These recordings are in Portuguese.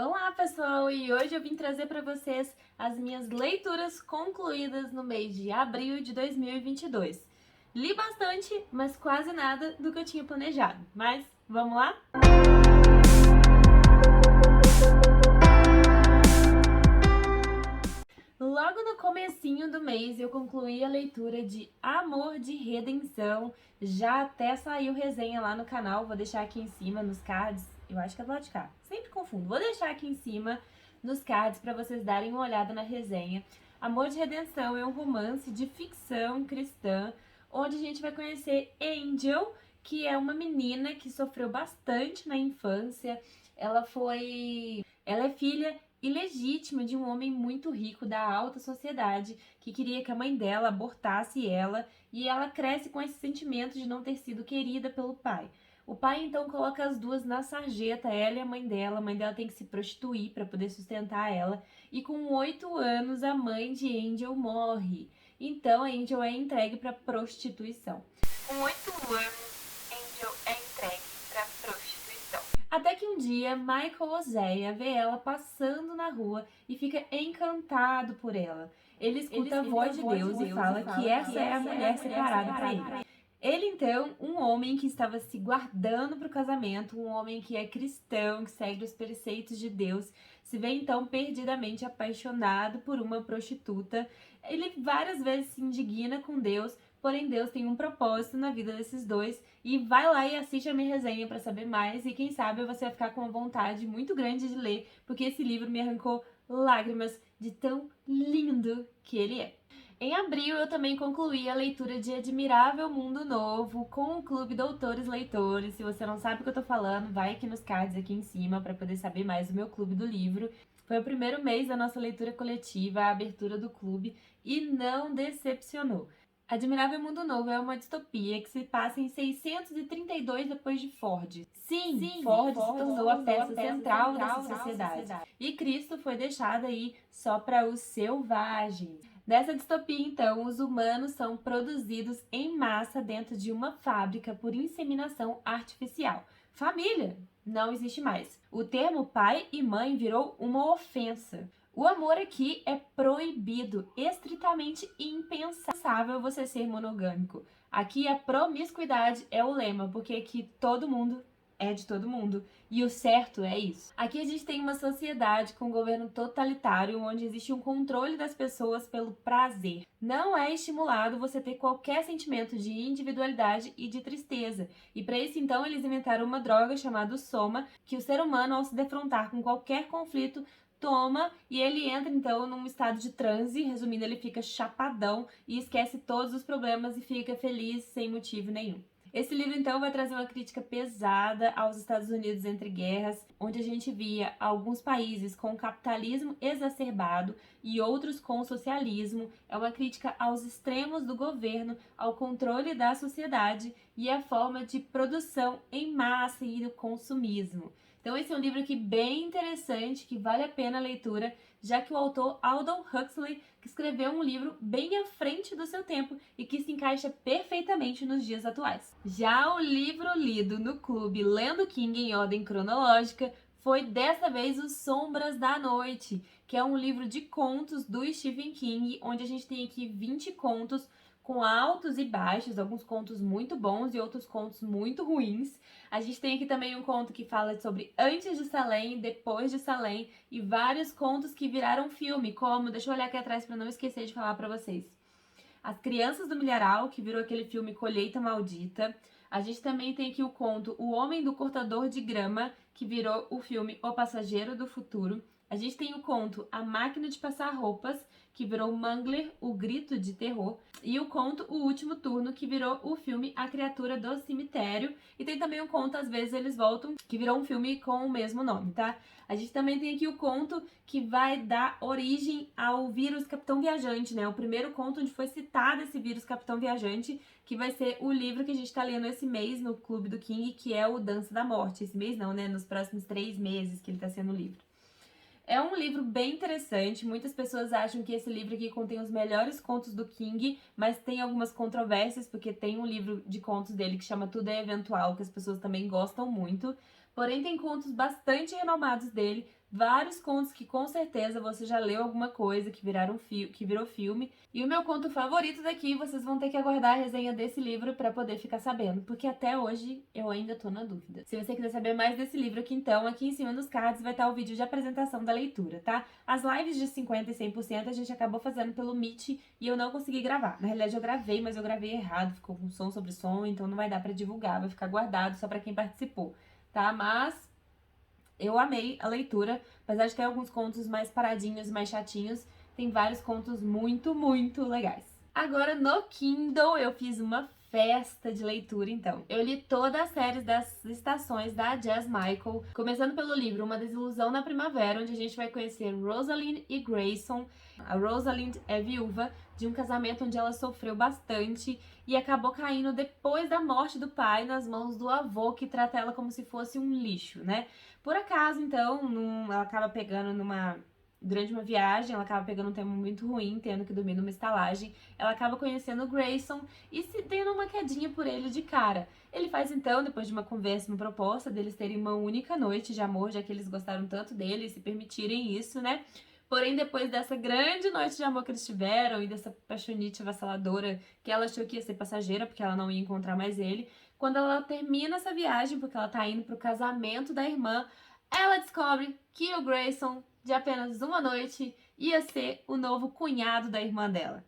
Olá, pessoal! E hoje eu vim trazer para vocês as minhas leituras concluídas no mês de abril de 2022. Li bastante, mas quase nada do que eu tinha planejado. Mas vamos lá? Logo no comecinho do mês eu concluí a leitura de Amor de Redenção. Já até saiu resenha lá no canal, vou deixar aqui em cima nos cards. Eu acho que é do lado de cá, sempre confundo. Vou deixar aqui em cima nos cards para vocês darem uma olhada na resenha. Amor de Redenção é um romance de ficção cristã, onde a gente vai conhecer Angel, que é uma menina que sofreu bastante na infância. Ela é filha ilegítima de um homem muito rico da alta sociedade que queria que a mãe dela abortasse ela, e ela cresce com esse sentimento de não ter sido querida pelo pai. O pai então coloca as duas na sarjeta, ela e a mãe dela tem que se prostituir para poder sustentar ela, e com 8 anos a mãe de Angel morre. Então Angel é entregue para prostituição. Com 8 anos, Angel é entregue para prostituição. Até que um dia, Michael Oséia vê ela passando na rua e fica encantado por ela. Ele escuta a voz de Deus e fala que essa é a mulher separada para ele. Ele, então, um homem que estava se guardando para o casamento, um homem que é cristão, que segue os preceitos de Deus, se vê, então, perdidamente apaixonado por uma prostituta. Ele várias vezes se indigna com Deus, porém Deus tem um propósito na vida desses dois, e vai lá e assiste a minha resenha para saber mais, e quem sabe você vai ficar com uma vontade muito grande de ler, porque esse livro me arrancou lágrimas de tão lindo que ele é. Em abril, eu também concluí a leitura de Admirável Mundo Novo com o Clube Doutores Leitores. Se você não sabe o que eu tô falando, vai aqui nos cards aqui em cima para poder saber mais do meu clube do livro. Foi o primeiro mês da nossa leitura coletiva, a abertura do clube, e não decepcionou. Admirável Mundo Novo é uma distopia que se passa em 632 depois de Ford. Sim, Ford se tornou a peça central dessa sociedade. E Cristo foi deixado aí só para os selvagens. Nessa distopia, então, os humanos são produzidos em massa dentro de uma fábrica por inseminação artificial. Família não existe mais. O termo pai e mãe virou uma ofensa. O amor aqui é proibido, estritamente impensável você ser monogâmico. Aqui a promiscuidade é o lema, porque aqui todo mundo é de todo mundo. E o certo é isso. Aqui a gente tem uma sociedade com um governo totalitário, onde existe um controle das pessoas pelo prazer. Não é estimulado você ter qualquer sentimento de individualidade e de tristeza. E para isso, então, eles inventaram uma droga chamada soma, que o ser humano, ao se defrontar com qualquer conflito, toma, e ele entra então num estado de transe. Resumindo, ele fica chapadão e esquece todos os problemas e fica feliz sem motivo nenhum. Esse livro, então, vai trazer uma crítica pesada aos Estados Unidos entre guerras, onde a gente via alguns países com capitalismo exacerbado e outros com socialismo. É uma crítica aos extremos do governo, ao controle da sociedade e à forma de produção em massa e do consumismo. Então esse é um livro aqui bem interessante, que vale a pena a leitura, já que o autor Aldous Huxley que escreveu um livro bem à frente do seu tempo e que se encaixa perfeitamente nos dias atuais. Já o livro lido no clube Lendo King em ordem cronológica foi dessa vez Os Sombras da Noite, que é um livro de contos do Stephen King, onde a gente tem aqui 20 contos com altos e baixos, alguns contos muito bons e outros contos muito ruins. A gente tem aqui também um conto que fala sobre antes de Salem e depois de Salem, e vários contos que viraram filme, como, deixa eu olhar aqui atrás para não esquecer de falar para vocês, As Crianças do Milharal, que virou aquele filme Colheita Maldita. A gente também tem aqui o conto O Homem do Cortador de Grama, que virou o filme O Passageiro do Futuro. A gente tem o conto A Máquina de Passar Roupas, que virou Mangler, O Grito de Terror. E o conto O Último Turno, que virou o filme A Criatura do Cemitério. E tem também o conto Às Vezes Eles Voltam, que virou um filme com o mesmo nome, tá? A gente também tem aqui o conto que vai dar origem ao vírus Capitão Viajante, né? O primeiro conto onde foi citado esse vírus Capitão Viajante, que vai ser o livro que a gente tá lendo esse mês no Clube do King, que é o Dança da Morte. Esse mês não, né? Nos próximos 3 meses que ele tá sendo o livro. É um livro bem interessante, muitas pessoas acham que esse livro aqui contém os melhores contos do King, mas tem algumas controvérsias, porque tem um livro de contos dele que chama Tudo é Eventual, que as pessoas também gostam muito. Porém, tem contos bastante renomados dele, vários contos que com certeza você já leu alguma coisa, que virou filme. E o meu conto favorito daqui, vocês vão ter que aguardar a resenha desse livro pra poder ficar sabendo, porque até hoje eu ainda tô na dúvida. Se você quiser saber mais desse livro aqui então, aqui em cima nos cards vai estar o vídeo de apresentação da leitura, tá? As lives de 50% e 100% a gente acabou fazendo pelo Meet e eu não consegui gravar. Na realidade eu gravei, mas eu gravei errado, ficou com som sobre som, então não vai dar pra divulgar, vai ficar guardado só pra quem participou, tá? Mas eu amei a leitura, apesar de ter alguns contos mais paradinhos, mais chatinhos, tem vários contos muito, muito legais. Agora no Kindle eu fiz uma festa de leitura, então. Eu li toda a série das estações da Jazz Michael, começando pelo livro Uma Desilusão na Primavera, onde a gente vai conhecer Rosalind e Grayson. A Rosalind é viúva de um casamento onde ela sofreu bastante e acabou caindo depois da morte do pai nas mãos do avô, que trata ela como se fosse um lixo, né? Por acaso, então, ela acaba pegando durante uma viagem, ela acaba pegando um tempo muito ruim, tendo que dormir numa estalagem. Ela acaba conhecendo o Grayson e se tendo uma quedinha por ele de cara. Ele faz então, depois de uma conversa, uma proposta deles terem uma única noite de amor, já que eles gostaram tanto dele e se permitirem isso, né? Porém, depois dessa grande noite de amor que eles tiveram e dessa paixonite avassaladora que ela achou que ia ser passageira, porque ela não ia encontrar mais ele, quando ela termina essa viagem, porque ela tá indo pro casamento da irmã, ela descobre que o Grayson, de apenas uma noite, ia ser o novo cunhado da irmã dela.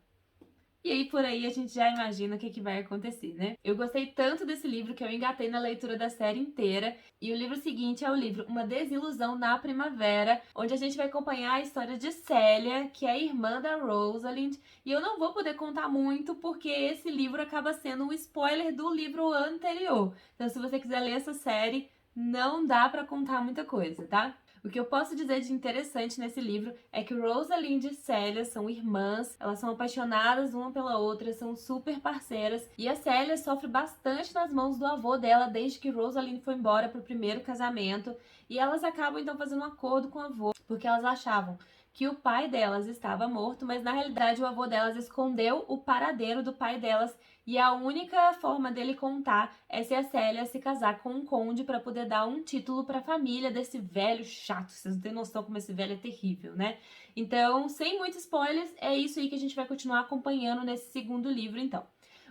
E aí, por aí, a gente já imagina o que vai acontecer, né? Eu gostei tanto desse livro que eu engatei na leitura da série inteira. E o livro seguinte é o livro Uma Desilusão na Primavera, onde a gente vai acompanhar a história de Célia, que é a irmã da Rosalind. E eu não vou poder contar muito, porque esse livro acaba sendo um spoiler do livro anterior. Então, se você quiser ler essa série, não dá pra contar muita coisa, tá? O que eu posso dizer de interessante nesse livro é que Rosalind e Célia são irmãs, elas são apaixonadas uma pela outra, são super parceiras, e a Célia sofre bastante nas mãos do avô dela desde que Rosalind foi embora pro primeiro casamento, e elas acabam então fazendo um acordo com o avô, porque elas achavam que o pai delas estava morto, mas na realidade o avô delas escondeu o paradeiro do pai delas e a única forma dele contar é se a Célia se casar com um conde para poder dar um título para a família desse velho chato. Vocês não têm noção como esse velho é terrível, né? Então, sem muitos spoilers, é isso aí que a gente vai continuar acompanhando nesse segundo livro, então.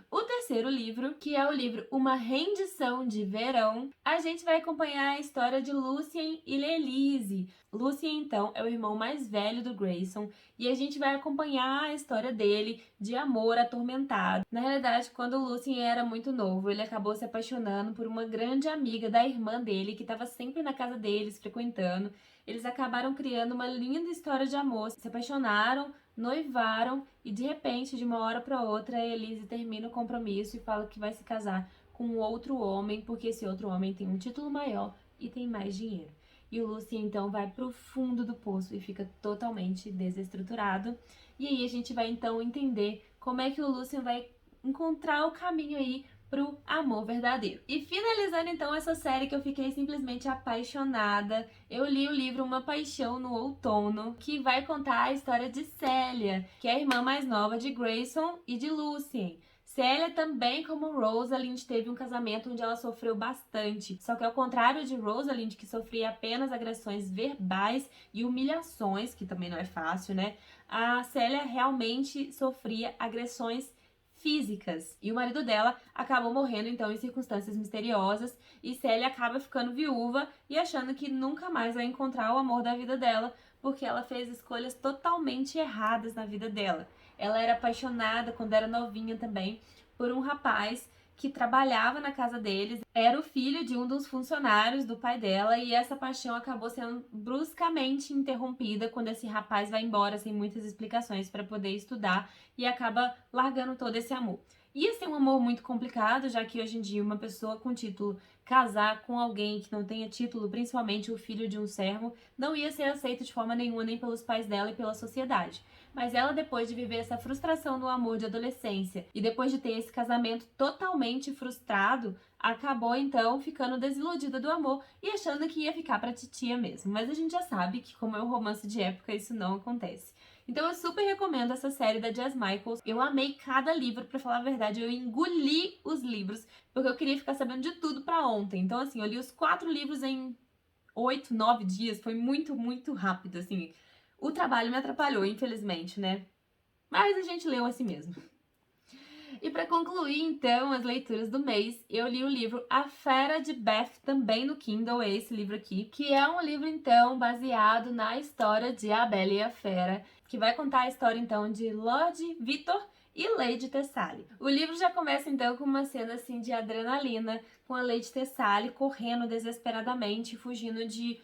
O terceiro livro, que é o livro Uma Rendição de Verão, a gente vai acompanhar a história de Lucien e Lelise. Lucien, então, é o irmão mais velho do Grayson e a gente vai acompanhar a história dele de amor atormentado. Na realidade, quando o Lucien era muito novo, ele acabou se apaixonando por uma grande amiga da irmã dele, que estava sempre na casa deles, frequentando. Eles acabaram criando uma linda história de amor, se apaixonaram, noivaram e de repente, de uma hora para outra, a Elise termina o compromisso e fala que vai se casar com outro homem, porque esse outro homem tem um título maior e tem mais dinheiro. E o Lucien então vai pro fundo do poço e fica totalmente desestruturado. E aí a gente vai então entender como é que o Lucien vai encontrar o caminho aí pro amor verdadeiro. E finalizando então essa série que eu fiquei simplesmente apaixonada, eu li o livro Uma Paixão no Outono, que vai contar a história de Célia, que é a irmã mais nova de Grayson e de Lucien. Célia também, como Rosalind, teve um casamento onde ela sofreu bastante. Só que ao contrário de Rosalind, que sofria apenas agressões verbais e humilhações, que também não é fácil, né? A Célia realmente sofria agressões físicas. E o marido dela acabou morrendo, então, em circunstâncias misteriosas. E Célia acaba ficando viúva e achando que nunca mais vai encontrar o amor da vida dela, porque ela fez escolhas totalmente erradas na vida dela. Ela era apaixonada, quando era novinha também, por um rapaz que trabalhava na casa deles, era o filho de um dos funcionários do pai dela, e essa paixão acabou sendo bruscamente interrompida quando esse rapaz vai embora sem muitas explicações para poder estudar e acaba largando todo esse amor. Ia ser um amor muito complicado, já que hoje em dia uma pessoa com título casar com alguém que não tenha título, principalmente o filho de um servo, não ia ser aceito de forma nenhuma nem pelos pais dela e pela sociedade. Mas ela, depois de viver essa frustração no amor de adolescência e depois de ter esse casamento totalmente frustrado, acabou então ficando desiludida do amor e achando que ia ficar pra titia mesmo. Mas a gente já sabe que, como é um romance de época, isso não acontece. Então eu super recomendo essa série da Jazz Michaels. Eu amei cada livro, pra falar a verdade, eu engoli os livros, porque eu queria ficar sabendo de tudo pra ontem. Então assim, eu li os 4 livros em 8, 9 dias, foi muito, muito rápido, assim. O trabalho me atrapalhou, infelizmente, né? Mas a gente leu assim mesmo. E para concluir, então, as leituras do mês, eu li o livro A Fera de Beth, também no Kindle, é esse livro aqui, que é um livro, então, baseado na história de A Bela e a Fera, que vai contar a história, então, de Lord Victor e Lady Thessaly. O livro já começa, então, com uma cena, assim, de adrenalina, com a Lady Thessaly correndo desesperadamente, fugindo de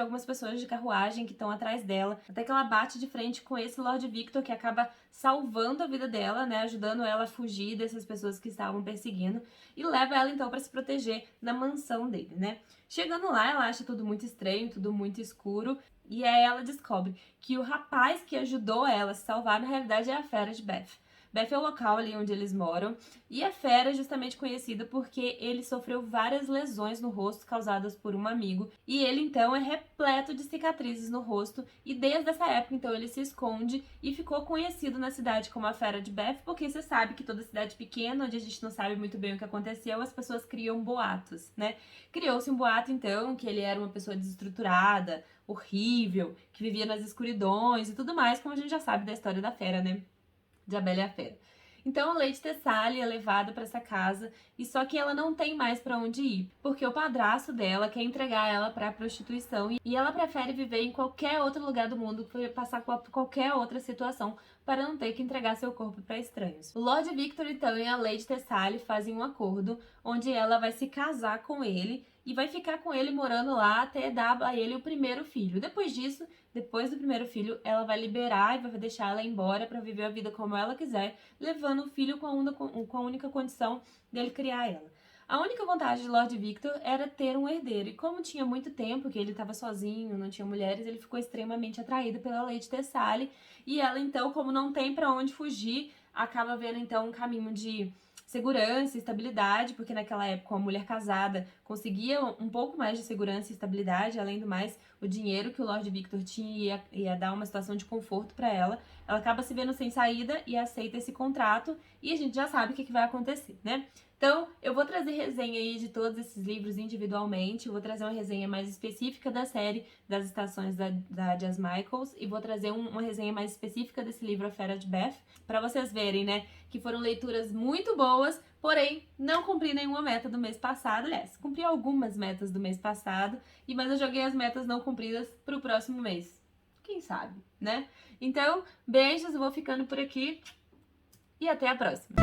algumas pessoas de carruagem que estão atrás dela, até que ela bate de frente com esse Lord Victor, que acaba salvando a vida dela, né, ajudando ela a fugir dessas pessoas que estavam perseguindo, e leva ela então para se proteger na mansão dele, né. Chegando lá, ela acha tudo muito estranho, tudo muito escuro, e aí ela descobre que o rapaz que ajudou ela a se salvar, na realidade, é a Fera de Beth. Beth é o local ali onde eles moram, e a Fera é justamente conhecida porque ele sofreu várias lesões no rosto causadas por um amigo, e ele então é repleto de cicatrizes no rosto, e desde essa época então ele se esconde e ficou conhecido na cidade como a Fera de Beth, porque você sabe que toda cidade pequena, onde a gente não sabe muito bem o que aconteceu, as pessoas criam boatos, né? Criou-se um boato então que ele era uma pessoa desestruturada, horrível, que vivia nas escuridões e tudo mais, como a gente já sabe da história da Fera, né? De A Bela e a Fera. Então a Lady Thessaly é levada para essa casa, e só que ela não tem mais para onde ir, porque o padrasto dela quer entregar ela para prostituição, e ela prefere viver em qualquer outro lugar do mundo, passar por qualquer outra situação, para não ter que entregar seu corpo para estranhos. O Lord Victor então e a Lady Thessaly fazem um acordo onde ela vai se casar com ele e vai ficar com ele morando lá até dar a ele o primeiro filho. Depois disso, depois do primeiro filho, ela vai liberar e vai deixar ela embora para viver a vida como ela quiser, levando o filho com a única condição dele criar ela. A única vontade de Lord Victor era ter um herdeiro, e como tinha muito tempo que ele estava sozinho, não tinha mulheres, ele ficou extremamente atraído pela Lady Thessaly, e ela então, como não tem para onde fugir, acaba vendo então um caminho de segurança e estabilidade, porque naquela época uma mulher casada conseguia um pouco mais de segurança e estabilidade, além do mais, o dinheiro que o Lord Victor tinha ia dar uma situação de conforto para ela. Ela acaba se vendo sem saída e aceita esse contrato, e a gente já sabe o que vai acontecer, né? Então, eu vou trazer resenha aí de todos esses livros individualmente, eu vou trazer uma resenha mais específica da série das estações da Jazz Michaels, e vou trazer uma resenha mais específica desse livro A Fera de Beth, para vocês verem, né, que foram leituras muito boas, porém, não cumpri nenhuma meta do mês passado. Aliás, cumpri algumas metas do mês passado, mas eu joguei as metas não cumpridas pro próximo mês. Quem sabe, né? Então, beijos, eu vou ficando por aqui e até a próxima!